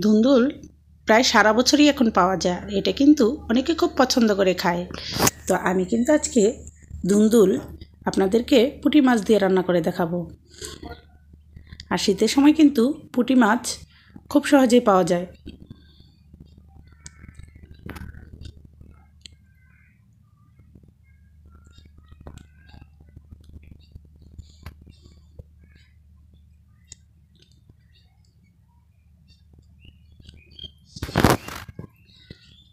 ধুন্দুল প্রায় সারা বছরই এখন পাওয়া যায়, এটা কিন্তু অনেকে খুব পছন্দ করে খায়। তো আমি কিন্তু আজকে ধুন্দুল আপনাদেরকে পুঁটি মাছ দিয়ে রান্না করে দেখাবো। আর শীতের সময় কিন্তু পুঁটি মাছ খুব সহজেই পাওয়া যায়।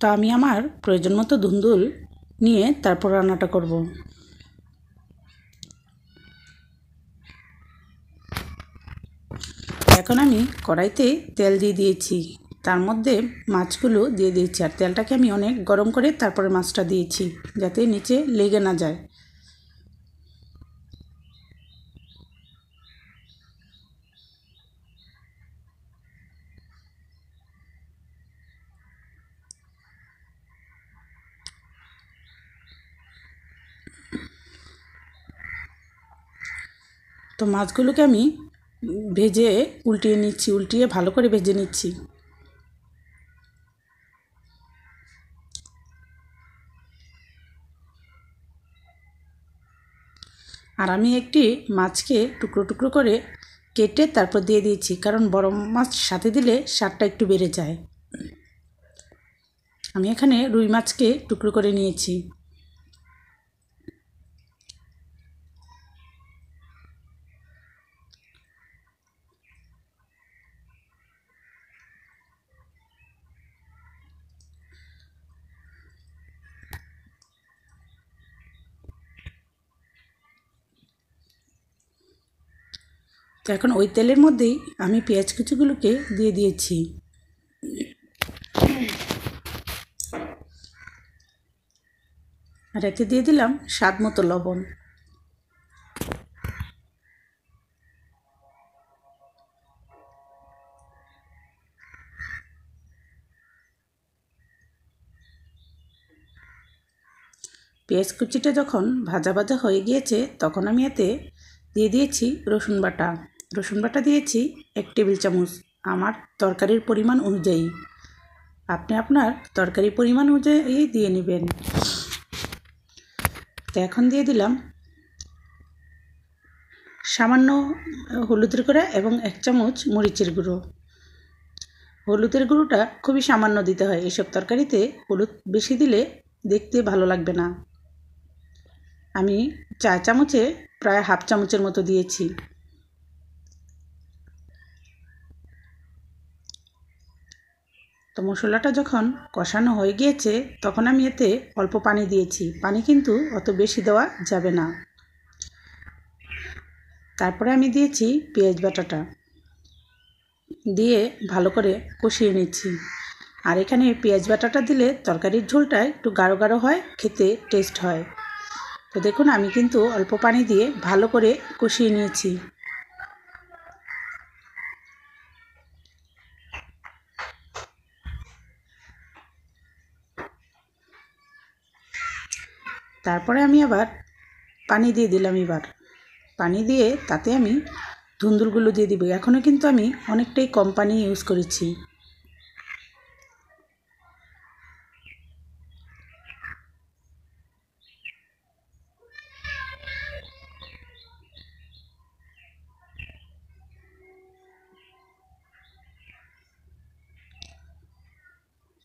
তো আমি আমার প্রয়োজন মতো ধুন্দুল নিয়ে তারপর রান্নাটা করব। এখন আমি কড়াইতে তেল দিয়ে দিয়েছি, তার মধ্যে মাছগুলো দিয়ে দিয়েছি। আর তেলটাকে আমি অনেক গরম করে তারপরে মাছটা দিয়েছি, যাতে নিচে লেগে না যায়। তো মাছগুলোকে আমি ভেজে উল্টিয়ে নিচ্ছি, উল্টিয়ে ভালো করে ভেজে নিচ্ছি। আর আমি একটি মাছকে টুকরো টুকরো করে কেটে তারপর দিয়ে দিয়েছি, কারণ বড় মাছ সাথে দিলে স্বাদটা একটু বেড়ে যায়। আমি এখানে রুই মাছকে টুকরো করে নিয়েছি। তো এখন ওই তেলের মধ্যেই আমি পেঁয়াজ কুচিগুলোকে দিয়ে দিয়েছি। আর এতে দিয়ে দিলাম স্বাদ মতো লবণ। পেঁয়াজ কুচিটা যখন ভাজা ভাজা হয়ে গিয়েছে, তখন আমি এতে দিয়ে দিয়েছি রসুন বাটা। রসুন বাটা দিয়েছি 1 টেবিল চামচ, আমার তরকারির পরিমাণ অনুযায়ী। আপনি আপনার তরকারির পরিমাণ অনুযায়ী দিয়ে নেবেন। তো এখন দিয়ে দিলাম সামান্য হলুদের গুঁড়া এবং 1 চামচ মরিচের গুঁড়ো। হলুদের গুঁড়োটা খুবই সামান্য দিতে হয়, এসব তরকারিতে হলুদ বেশি দিলে দেখতে ভালো লাগবে না। আমি 4 চামচে প্রায় 1/2 চামচের মতো দিয়েছি। তো মশলাটা যখন কষানো হয়ে গিয়েছে, তখন আমি এতে অল্প পানি দিয়েছি। পানি কিন্তু অত বেশি দেওয়া যাবে না। তারপরে আমি দিয়েছি পেঁয়াজ বাটাটা, দিয়ে ভালো করে কষিয়ে নিচ্ছি। আর এখানে পেঁয়াজ বাটাটা দিলে তরকারির ঝোলটা একটু গাঢ় গাঢ় হয়, খেতে টেস্ট হয়। তো দেখুন আমি কিন্তু অল্প পানি দিয়ে ভালো করে কষিয়ে নিয়েছি। তারপরে আমি আবার পানি দিয়ে দিলাম। এবার পানি দিয়ে তাতে আমি ধুন্দুলগুলো দিয়ে দিব। এখনও কিন্তু আমি অনেকটাই কম পানি ইউজ করেছি।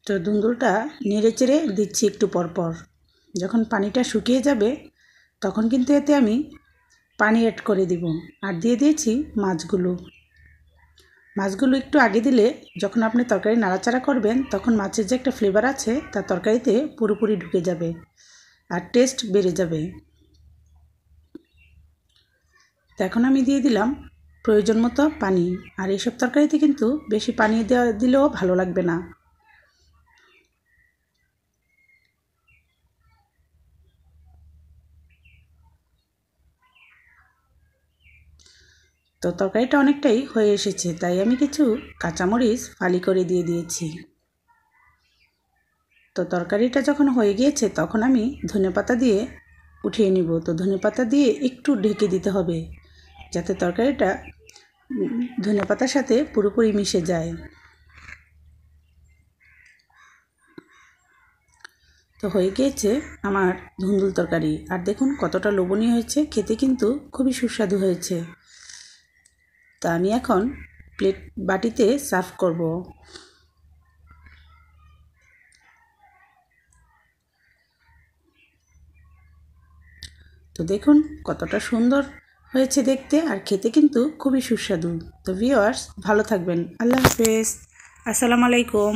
তো ধুন্দুলটা নেড়ে চেড়ে দিচ্ছি একটু পরপর। যখন পানিটা শুকিয়ে যাবে, তখন কিন্তু এতে আমি পানি অ্যাড করে দিব। আর দিয়ে দিয়েছি মাছগুলো। মাছগুলো একটু আগে দিলে যখন আপনি তরকারি নাড়াচাড়া করবেন, তখন মাছের যে একটা ফ্লেভার আছে তা তরকারিতে পুরোপুরি ঢুকে যাবে আর টেস্ট বেড়ে যাবে। তো এখন আমি দিয়ে দিলাম প্রয়োজন মতো পানি। আর এইসব তরকারিতে কিন্তু বেশি পানি দিলেও ভালো লাগবে না। তো তরকারিটা অনেকটাই হয়ে এসেছে, তাই আমি কিছু কাঁচামরিচ ফালি করে দিয়ে দিয়েছি। তো তরকারিটা যখন হয়ে গিয়েছে, তখন আমি ধনেপাতা দিয়ে উঠিয়ে নিব। তো ধনেপাতা দিয়ে একটু ঢেকে দিতে হবে, যাতে তরকারিটা ধনেপাতার সাথে পুরোপুরি মিশে যায়। তো হয়ে গিয়েছে আমার ধুন্দুল তরকারি। আর দেখুন কতটা লোভনীয় হয়েছে, খেতে কিন্তু খুবই সুস্বাদু হয়েছে। তা আমি এখন বাটিতে সার্ভ করব। তো দেখুন কতটা সুন্দর হয়েছে দেখতে, আর খেতে কিন্তু খুবই সুস্বাদু। তো ভিউয়ার্স, ভালো থাকবেন। আল্লাহ হাফেজ। আসসালামু আলাইকুম।